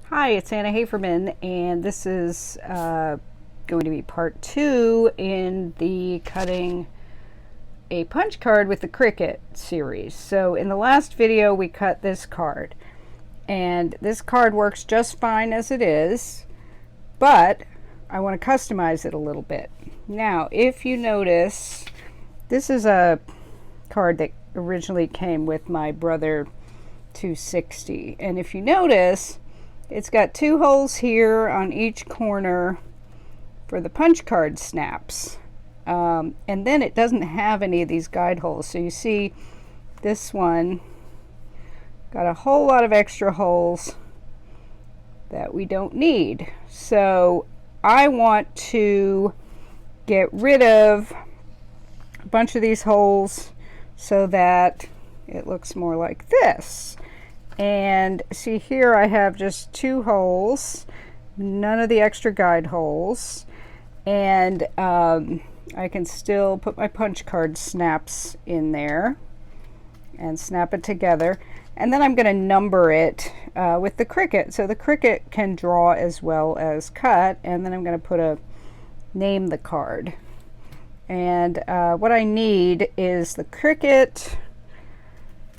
Hi, it's Anna Haferman, and this is going to be part 2 in the cutting a punch card with the Cricut series. So in the last video we cut this card, and this card works just fine as it is, but I want to customize it a little bit. Now, if you notice, this is a card that originally came with my Brother 260, and if you notice, it's got 2 holes here on each corner for the punch card snaps. And then it doesn't have any of these guide holes. So you see this one got a whole lot of extra holes that we don't need. So I want to get rid of a bunch of these holes so that it looks more like this. And see here I have just 2 holes, none of the extra guide holes, and I can still put my punch card snaps in there and snap it together. And then I'm going to number it with the Cricut, so the Cricut can draw as well as cut. And then I'm going to name the card. And what I need is the Cricut,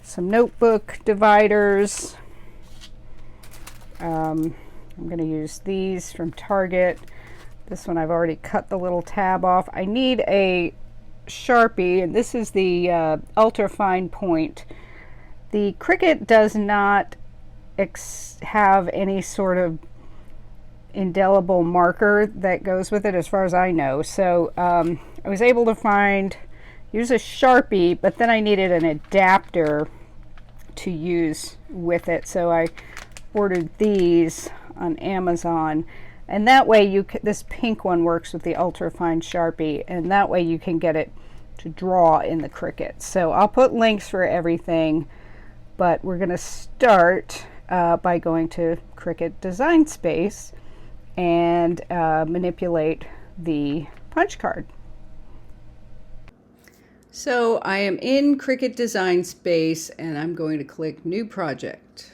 some notebook dividers. I'm going to use these from Target. This one I've already cut the little tab off. I need a Sharpie, and this is the ultra fine point. The Cricut does not have any sort of indelible marker that goes with it as far as I know. So I was able to use a Sharpie, but then I needed an adapter to use with it, so I ordered these on Amazon, and that way this pink one works with the ultra fine Sharpie, and that way you can get it to draw in the Cricut. So I'll put links for everything, but we're going to start by going to Cricut Design Space and manipulate the punch card. So I am in Cricut Design Space, and I'm going to click New Project,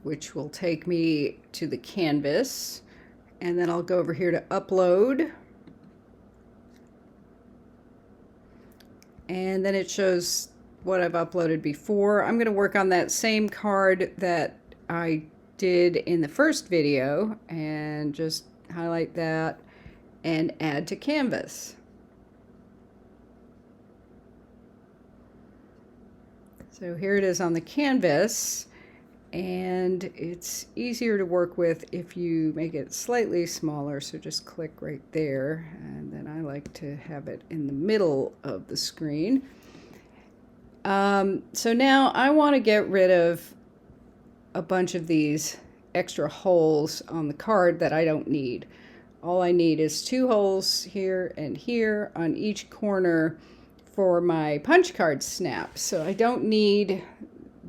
which will take me to the canvas. And then I'll go over here to Upload. And then it shows what I've uploaded before. I'm going to work on that same card that I did in the first video, and just highlight that and add to canvas. So here it is on the canvas, and it's easier to work with if you make it slightly smaller, so just click right there, and then I like to have it in the middle of the screen. So now I want to get rid of a bunch of these extra holes on the card that I don't need. All I need is 2 holes here and here on each corner for my punch card snap. So I don't need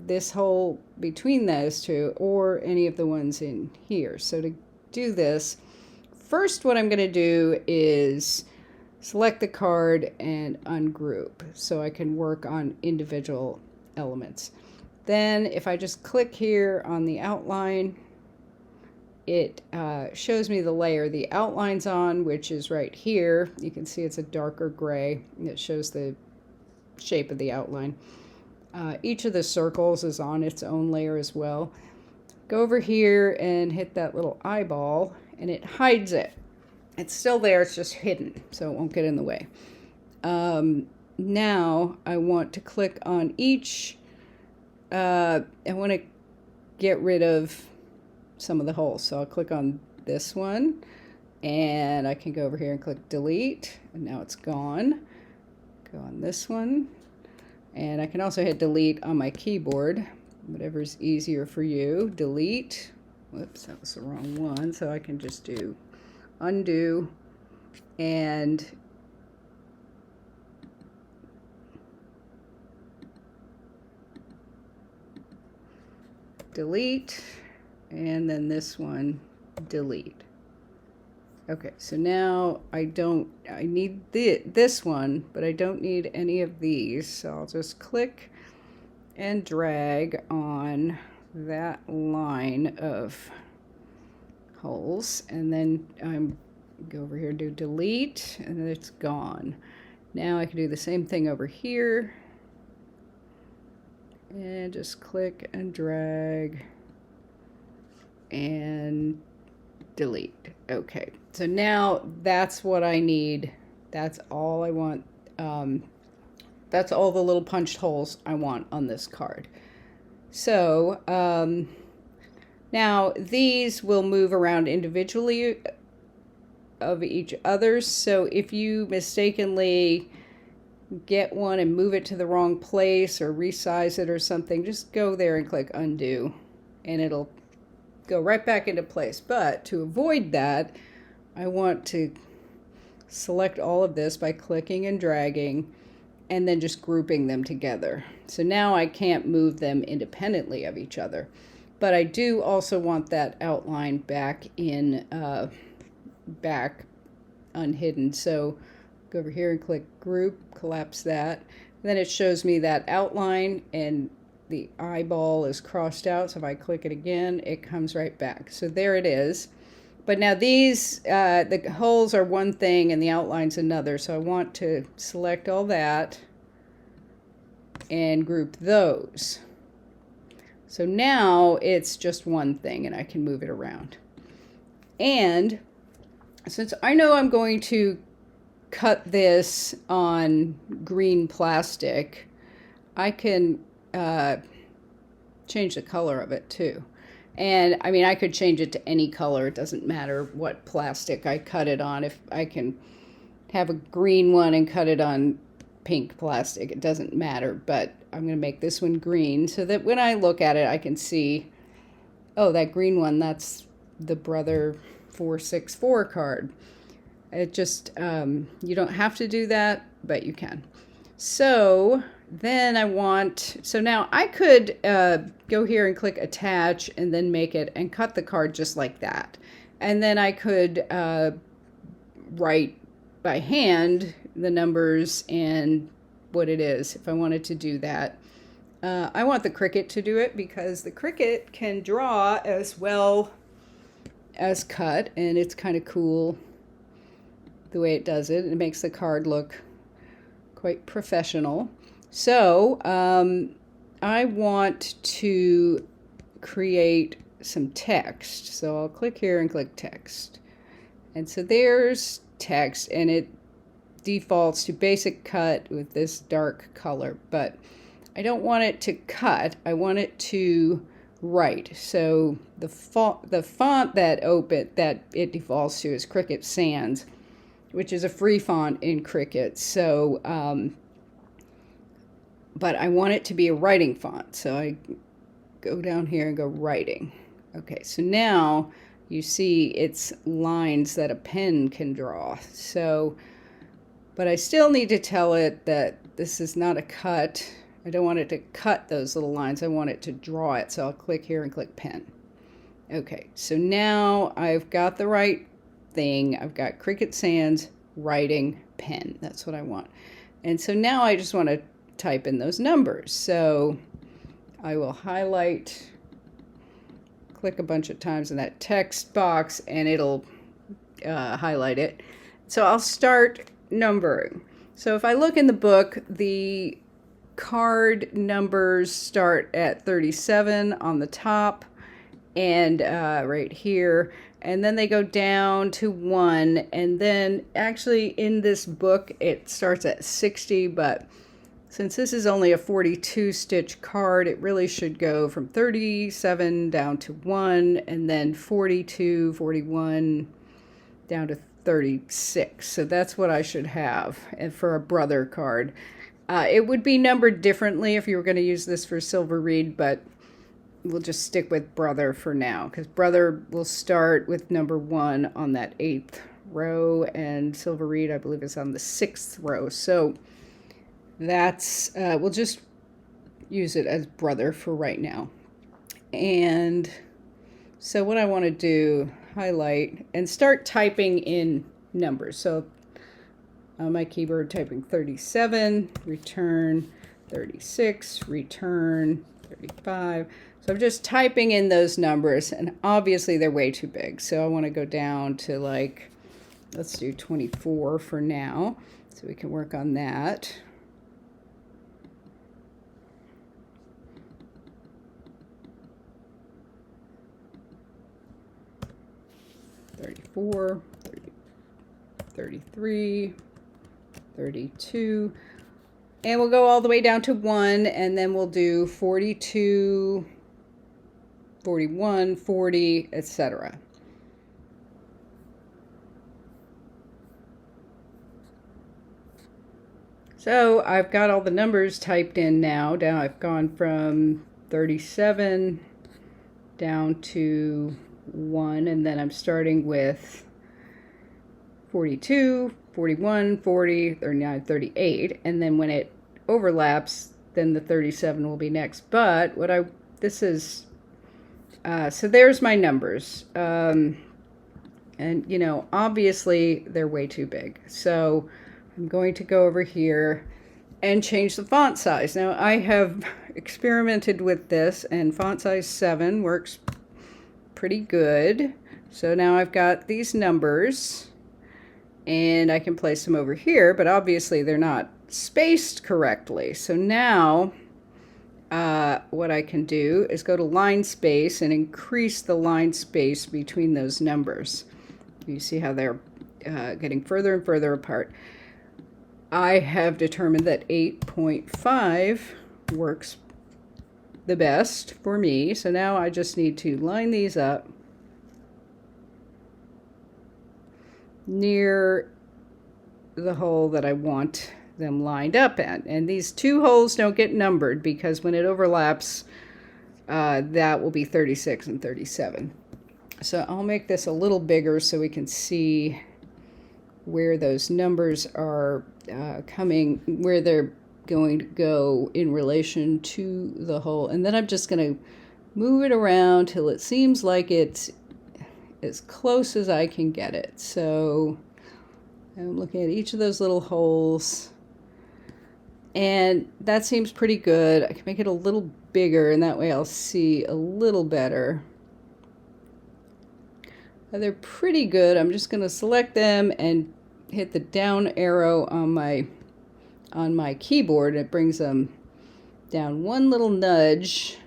this hole between those 2 or any of the ones in here. So to do this, first what I'm going to do is select the card and ungroup so I can work on individual elements. Then if I just click here on the outline, it shows me the layer the outline's on, which is right here. You can see it's a darker gray, and it shows the shape of the outline. Each of the circles is on its own layer as well. Go over here and hit that little eyeball, and it hides it. It's still there, it's just hidden, so it won't get in the way. Now I want to click on each. I want to get rid of some of the holes, so I'll click on this one, and I can go over here and click delete, and now it's gone. Go on this one, and I can also hit delete on my keyboard, whatever's easier for you. Delete. Whoops, that was the wrong one, so I can just do undo and delete, and then this one, delete. Okay, so now I need this one, but I don't need any of these, so I'll just click and drag on that line of holes, and then go over here and do delete, and then it's gone. Now I can do the same thing over here and just click and drag and delete. Okay, so now that's what I need. That's all I want. That's all the little punched holes I want on this card. So now these will move around individually of each other. So if you mistakenly get one and move it to the wrong place or resize it or something, just go there and click undo and it'll go right back into place. But to avoid that, I want to select all of this by clicking and dragging and then just grouping them together. So now I can't move them independently of each other. But I do also want that outline back in, back unhidden. So go over here and click group, collapse that. Then it shows me that outline and the eyeball is crossed out. So if I click it again, it comes right back. So there it is. But now these, the holes are one thing and the outline's another. So I want to select all that and group those. So now it's just one thing and I can move it around. And since I know I'm going to cut this on green plastic, I can change the color of it too. And I mean, I could change it to any color. It doesn't matter what plastic I cut it on. If I can have a green one and cut it on pink plastic, it doesn't matter. But I'm going to make this one green so that when I look at it, I can see, oh, that green one, that's the Brother 464 card. It just, you don't have to do that, but you can. So then I want, so now I could go here and click attach and then make it and cut the card just like that. And then I could write by hand the numbers and what it is if I wanted to do that. I want the Cricut to do it because the Cricut can draw as well as cut, and it's kind of cool the way it does it. It makes the card look quite professional. So I want to create some text. So I'll click here and click text. And so there's text, and it defaults to basic cut with this dark color, but I don't want it to cut. I want it to write. So the font that it defaults to is Cricut Sans, which is a free font in Cricut. So, but I want it to be a writing font. So I go down here and go writing. Okay, so now you see it's lines that a pen can draw. So, but I still need to tell it that this is not a cut. I don't want it to cut those little lines. I want it to draw it. So I'll click here and click pen. Okay, so now I've got the right thing. I've got Cricut Sans, writing, pen. That's what I want. And so now I just want to type in those numbers. So I will highlight, click a bunch of times in that text box, and it'll highlight it. So I'll start numbering. So if I look in the book, the card numbers start at 37 on the top and right here, and then they go down to 1, and then actually in this book it starts at 60, but since this is only a 42 stitch card, it really should go from 37 down to 1, and then 42, 41 down to 36. So that's what I should have. And for a Brother card, it would be numbered differently if you were going to use this for Silver Reed, but we'll just stick with Brother for now, because Brother will start with number 1 on that 8th row, and Silver Reed, I believe, is on the 6th row. So that's, we'll just use it as Brother for right now. And so what I want to do, highlight and start typing in numbers. So on my keyboard, typing 37, return, 36, return, 35. So I'm just typing in those numbers, and obviously they're way too big. So I want to go down to like, let's do 24 for now, so we can work on that. $34, 33, 32. And we'll go all the way down to 1, and then we'll do 42, 41, 40, etc. So I've got all the numbers typed in now. Down, I've gone from 37 down to 1, and then I'm starting with 42, 41, 40, 39, 38, and then when it overlaps, then the 37 will be next. But what this is, so there's my numbers. And, you know, obviously they're way too big. So I'm going to go over here and change the font size. Now, I have experimented with this, and font size 7 works pretty good. So now I've got these numbers, and I can place them over here, but obviously they're not spaced correctly. So now what I can do is go to line space and increase the line space between those numbers. You see how they're getting further and further apart. I have determined that 8.5 works the best for me. So now I just need to line these up near the hole that I want them lined up at. And these two holes don't get numbered because when it overlaps, that will be 36 and 37. So I'll make this a little bigger so we can see where those numbers are coming, where they're going to go in relation to the hole. And then I'm just going to move it around till it seems like it's as close as I can get it. So I'm looking at each of those little holes, and that seems pretty good. I can make it a little bigger, and that way I'll see a little better. They're pretty good. I'm just going to select them and hit the down arrow on my keyboard. It brings them down one little nudge,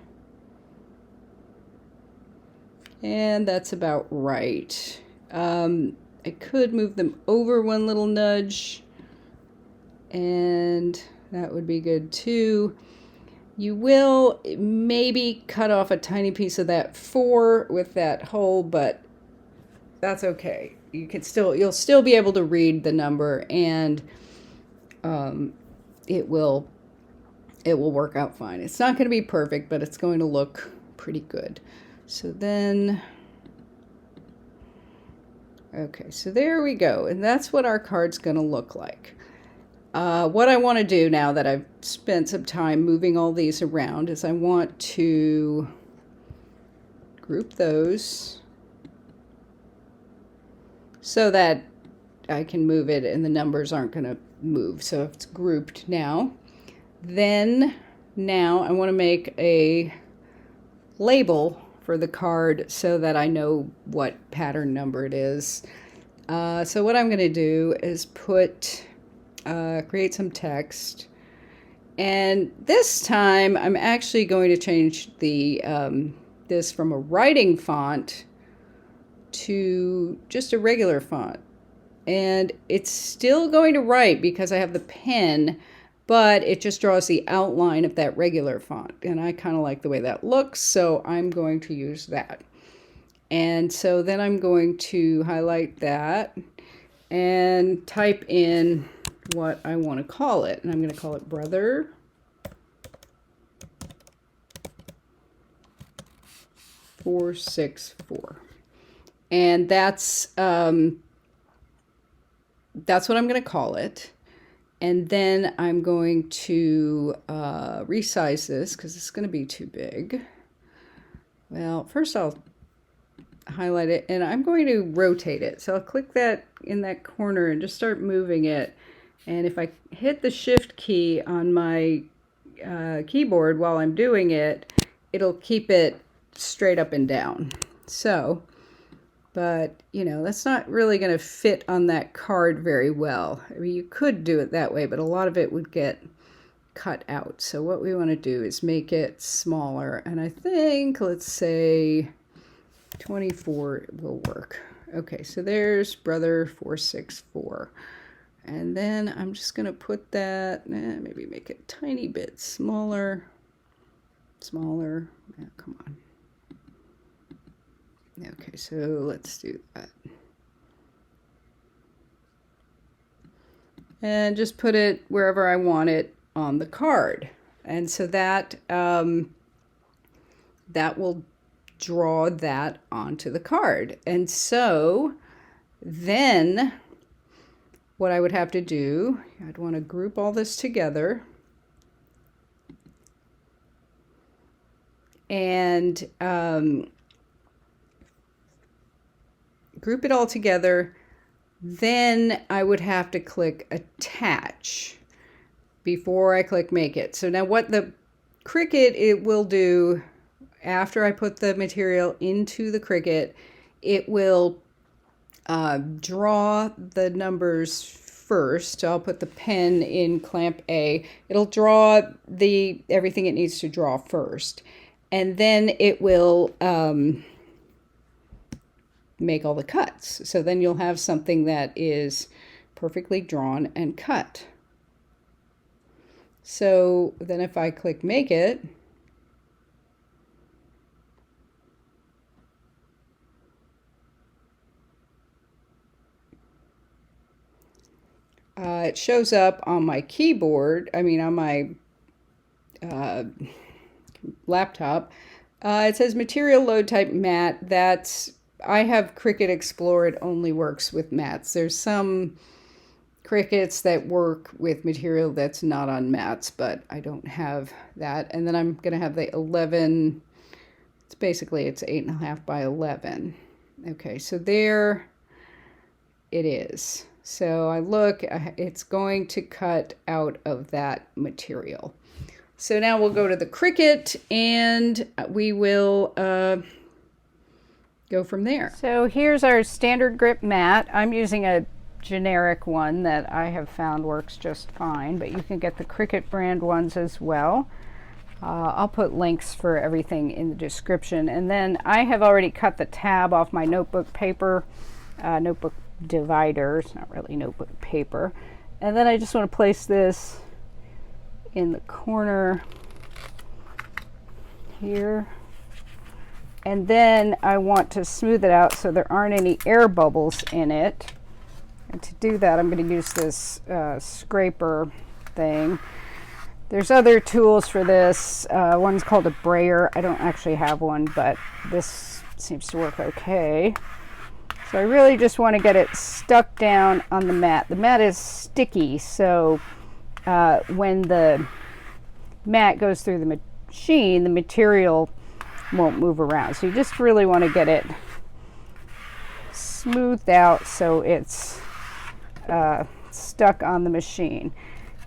and that's about right. I could move them over one little nudge, and that would be good too. You will maybe cut off a tiny piece of that 4 with that hole, but that's okay. You'll still be able to read the number, and it will work out fine. It's not going to be perfect, but it's going to look pretty good. So then, okay, so there we go, and that's what our card's going to look like. What I want to do now that I've spent some time moving all these around is I want to group those so that I can move it and the numbers aren't going to move. So it's grouped now. Then now I want to make a label for the card so that I know what pattern number it is. So what I'm going to do is create some text, and this time I'm actually going to change the this from a writing font to just a regular font, and it's still going to write because I have the pen, but it just draws the outline of that regular font, and I kind of like the way that looks, so I'm going to use that. And so then I'm going to highlight that and type in what I want to call it, and I'm going to call it Brother 464, and that's what I'm going to call it. And then I'm going to resize this because it's going to be too big. Well, first I'll highlight it, and I'm going to rotate it. So I'll click that in that corner and just start moving it. And if I hit the shift key on my keyboard while I'm doing it, it'll keep it straight up and down. So, but you know, that's not really going to fit on that card very well. I mean, you could do it that way, but a lot of it would get cut out. So what we want to do is make it smaller, and I think, let's say 24 will work. Okay, so there's brother 464. And then I'm just going to put that, maybe make it a tiny bit smaller. Smaller. Yeah, come on. Okay, so let's do that. And just put it wherever I want it on the card. And so that, that will draw that onto the card. And so then what I would have to do, I'd want to group all this together and group it all together. Then I would have to click attach before I click make it. So now what the Cricut, it will do after I put the material into the Cricut, it will draw the numbers first. I'll put the pen in clamp A. It'll draw everything it needs to draw first. And then it will make all the cuts. So then you'll have something that is perfectly drawn and cut. So then if I click make it, it shows up on my keyboard, I mean on my laptop. It says material load type matte. I have Cricut Explore. It only works with mattes. There's some Cricuts that work with material that's not on mattes, but I don't have that. And then I'm going to have the 11. It's 8.5 by 11. Okay, so there it is. So I look, it's going to cut out of that material. So now we'll go to the Cricut and we will go from there. So here's our standard grip mat. I'm using a generic one that I have found works just fine, but you can get the Cricut brand ones as well. I'll put links for everything in the description. And then I have already cut the tab off my notebook paper, notebook divider. It's not really notebook paper. And then I just want to place this in the corner here. And then I want to smooth it out so there aren't any air bubbles in it. And to do that, I'm going to use this scraper thing. There's other tools for this. One's called a brayer. I don't actually have one, but this seems to work okay. So I really just want to get it stuck down on the mat. The mat is sticky, so when the mat goes through the machine, the material won't move around. So you just really want to get it smoothed out so it's stuck on the machine.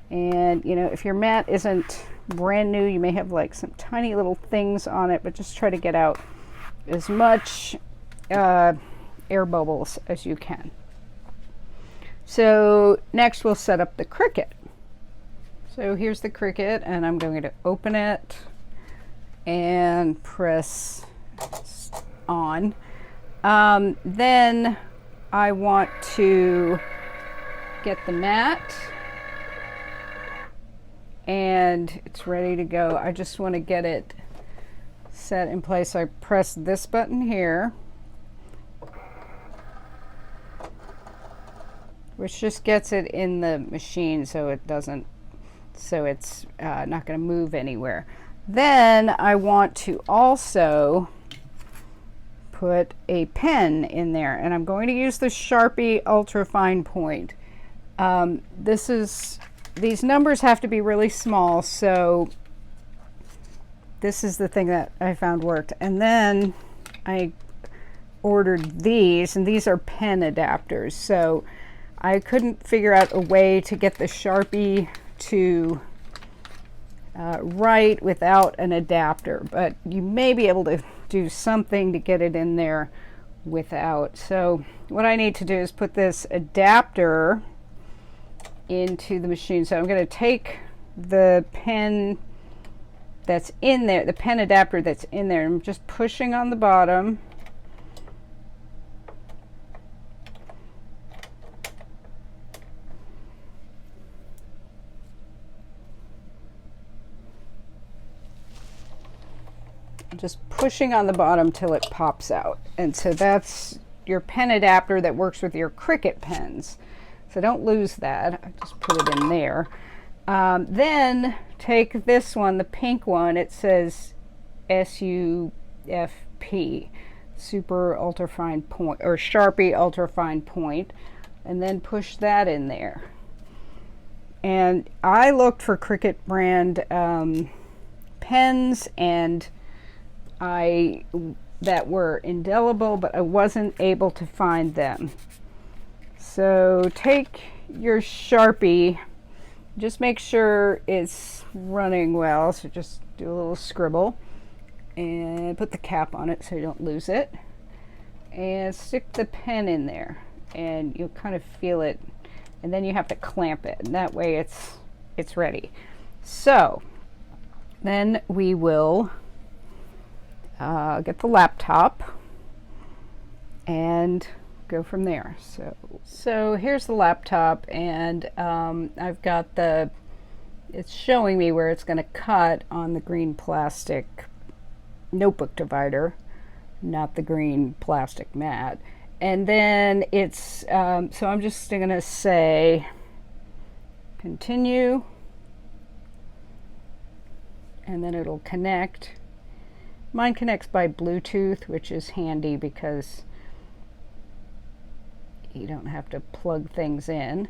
And you know, if your mat isn't brand new, you may have like some tiny little things on it, but just try to get out as much air bubbles as you can. So next we'll set up the Cricut. So here's the Cricut, and I'm going to open it and press on. Then I want to get the mat, and it's ready to go. I just want to get it set in place. So I press this button here, which just gets it in the machine so it doesn't, so it's not going to move anywhere. Then I want to also put a pen in there, and I'm going to use the Sharpie Ultra Fine Point. These numbers have to be really small, so this is the thing that I found worked. And then I ordered these, and these are pen adapters. So I couldn't figure out a way to get the Sharpie to right without an adapter, but you may be able to do something to get it in there without. So what I need to do is put this adapter into the machine. So I'm going to take the pen that's in there, the pen adapter that's in there. I'm just pushing on the bottom. Just pushing on the bottom till it pops out. And so that's your pen adapter that works with your Cricut pens. So don't lose that. I just put it in there. Then take this one, the pink one. It says SUFP, Super Ultrafine Point, or Sharpie Ultrafine Point, and then push that in there. And I looked for Cricut brand pens and that were indelible, but I wasn't able to find them. So take your Sharpie, just make sure it's running well. So just do a little scribble and put the cap on it so you don't lose it. And stick the pen in there and you'll kind of feel it. And then you have to clamp it, and that way it's ready. So then we will get the laptop and go from there. So here's the laptop, and I've got it's showing me where it's going to cut on the green plastic notebook divider, not the green plastic mat. And then it's so I'm just going to say continue, and then it'll connect. Mine connects by Bluetooth, which is handy because you don't have to plug things in.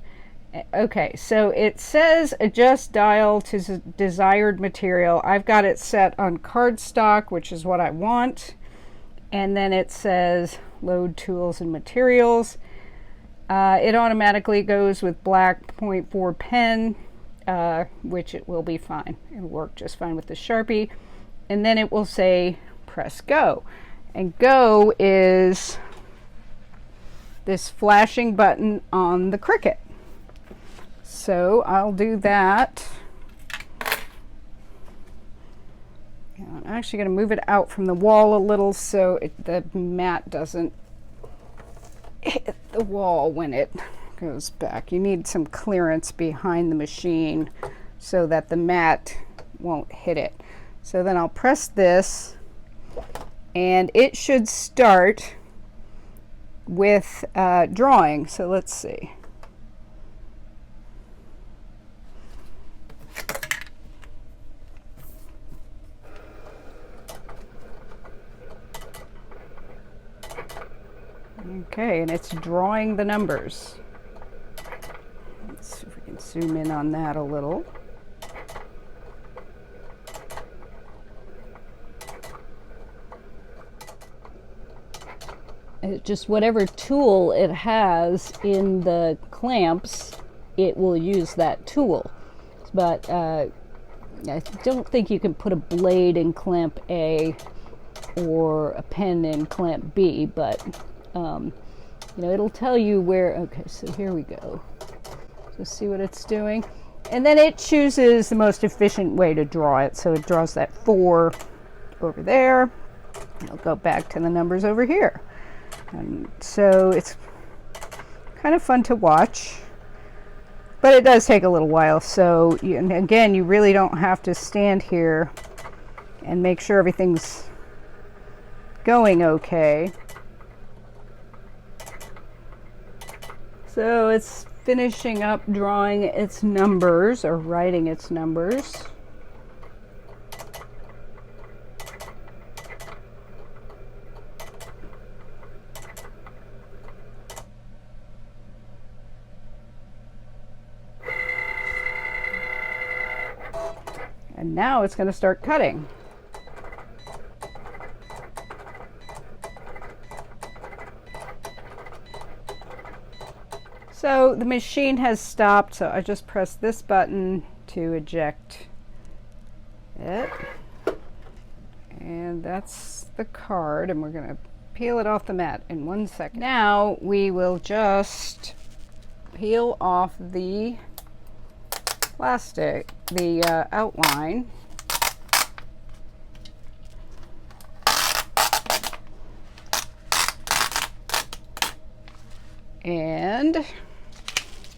Okay, so it says adjust dial to desired material. I've got it set on cardstock, which is what I want. And then it says load tools and materials. It automatically goes with black 0.4 pen, which it will be fine. It'll work just fine with the Sharpie. And then it will say press go. And go is this flashing button on the Cricut. So I'll do that. I'm actually going to move it out from the wall a little so the mat doesn't hit the wall when it goes back. You need some clearance behind the machine so that the mat won't hit it. So then I'll press this, and it should start with drawing. So let's see. Okay, and it's drawing the numbers. Let's see if we can zoom in on that a little. Just whatever tool it has in the clamps, it will use that tool. But I don't think you can put a blade in clamp A or a pen in clamp B, but you know, it'll tell you where. Okay, so here we go. Just see what it's doing. And then it chooses the most efficient way to draw it. So it draws that 4 over there. It'll go back to the numbers over here. And so it's kind of fun to watch, but it does take a little while. So and again, you really don't have to stand here and make sure everything's going okay. So it's finishing up drawing its numbers, or writing its numbers. And now it's going to start cutting. So the machine has stopped, so I just press this button to eject it. And that's the card, and we're going to peel it off the mat in 1 second. Now we will just peel off the plastic, the outline. And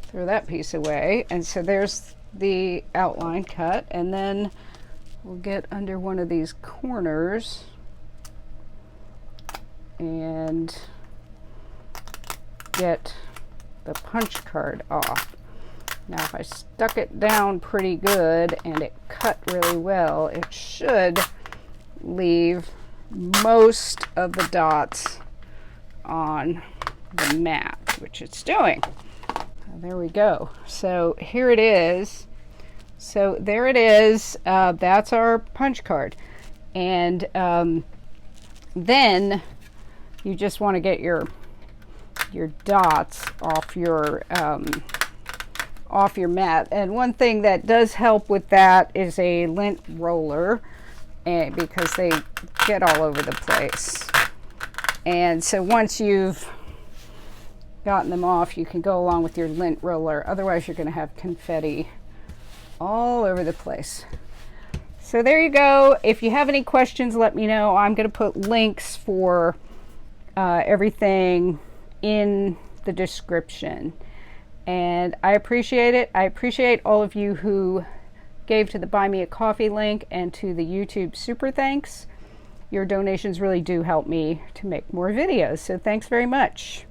throw that piece away. And so there's the outline cut, and then we'll get under one of these corners and get the punch card off. Now if I stuck it down pretty good and it cut really well, it should leave most of the dots on the mat, which it's doing. There we go. So here it is. So there it is. That's our punch card. And then you just want to get your dots off your mat. And one thing that does help with that is a lint roller, because they get all over the place. And so once you've gotten them off, you can go along with your lint roller. Otherwise you're going to have confetti all over the place. So there you go. If you have any questions, let me know. I'm going to put links for everything in the description. And I appreciate it. I appreciate all of you who gave to the Buy Me a Coffee link and to the YouTube Super Thanks. Your donations really do help me to make more videos. So thanks very much.